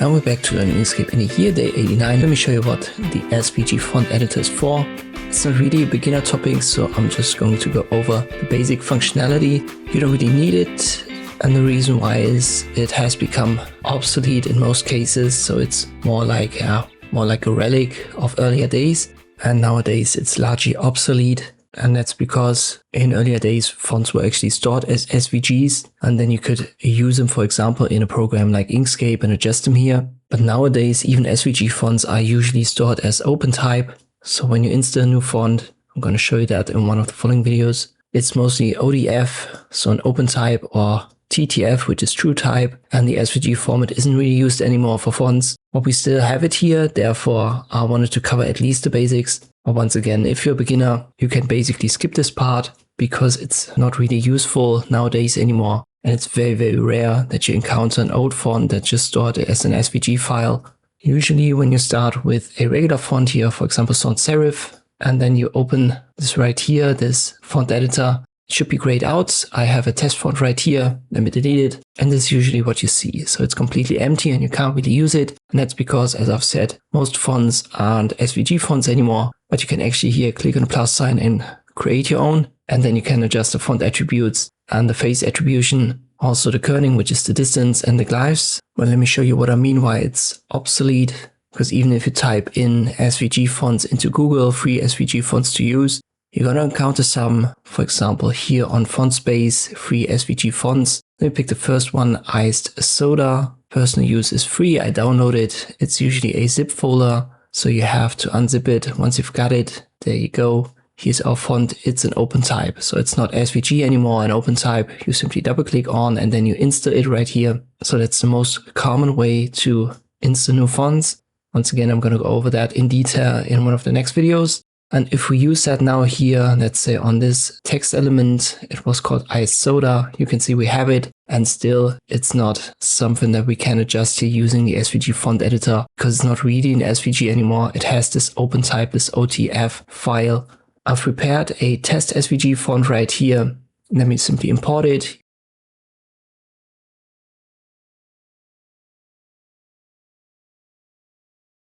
And we're back to learning Inkscape in year day 89. Let me show you what the SVG font editor is for. It's not really a beginner topic, so I'm just going to go over the basic functionality. You don't really need it, and the reason why is it has become obsolete in most cases, so it's more like a relic of earlier days, and nowadays it's largely obsolete. And that's because in earlier days, fonts were actually stored as SVGs, and then you could use them, for example, in a program like Inkscape and adjust them here. But nowadays, even SVG fonts are usually stored as OpenType. So when you install a new font, I'm going to show you that in one of the following videos. It's mostly ODF, so an OpenType, or TTF, which is TrueType, and the SVG format isn't really used anymore for fonts. But we still have it here, therefore I wanted to cover at least the basics. But once again, if you're a beginner, you can basically skip this part because it's not really useful nowadays anymore. And it's very, very rare that you encounter an old font that's just stored as an SVG file. Usually when you start with a regular font here, for example sans serif, and then you open this right here, this font editor, it should be grayed out. I have a test font right here. Let me delete it. And this is usually what you see. So it's completely empty and you can't really use it. And that's because, as I've said, most fonts aren't SVG fonts anymore. But you can actually here click on the plus sign and create your own. And then you can adjust the font attributes and the face attribution. Also the kerning, which is the distance, and the glyphs. Well, let me show you what I mean why it's obsolete. Because even if you type in SVG fonts into Google, free SVG fonts to use, you're going to encounter some, for example, here on font space, free SVG fonts. Let me pick the first one, Iced Soda. Personal use is free. I download it. It's usually a zip folder, so you have to unzip it. Once you've got it, there you go. Here's our font. It's an OpenType, so it's not SVG anymore, an OpenType. You simply double click on and then you install it right here. So that's the most common way to install new fonts. Once again, I'm going to go over that in detail in one of the next videos. And if we use that now here, let's say on this text element, it was called Iced Soda. You can see we have it, and still it's not something that we can adjust here using the SVG font editor because it's not really an SVG anymore. It has this OpenType, this OTF file. I've prepared a test SVG font right here. Let me simply import it.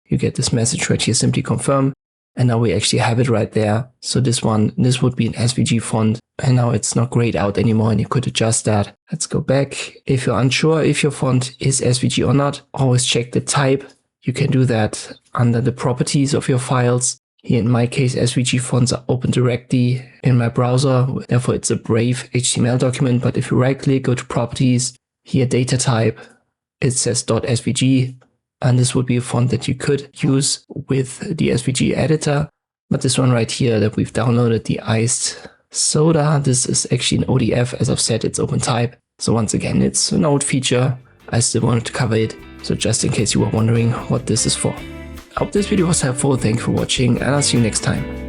You get this message right here, simply confirm. And now we actually have it right there. So this would be an SVG font. And now it's not grayed out anymore and you could adjust that. Let's go back. If you're unsure if your font is SVG or not, always check the type. You can do that under the properties of your files. Here in my case, SVG fonts are open directly in my browser. Therefore it's a Brave HTML document. But if you right click, go to properties, here data type, it says .svg. And this would be a font that you could use with the SVG editor. But this one right here that we've downloaded, the Iced Soda, this is actually an ODF. As I've said, it's OpenType. So once again, it's an old feature. I still wanted to cover it. So just in case you were wondering what this is for. I hope this video was helpful. Thank you for watching, and I'll see you next time.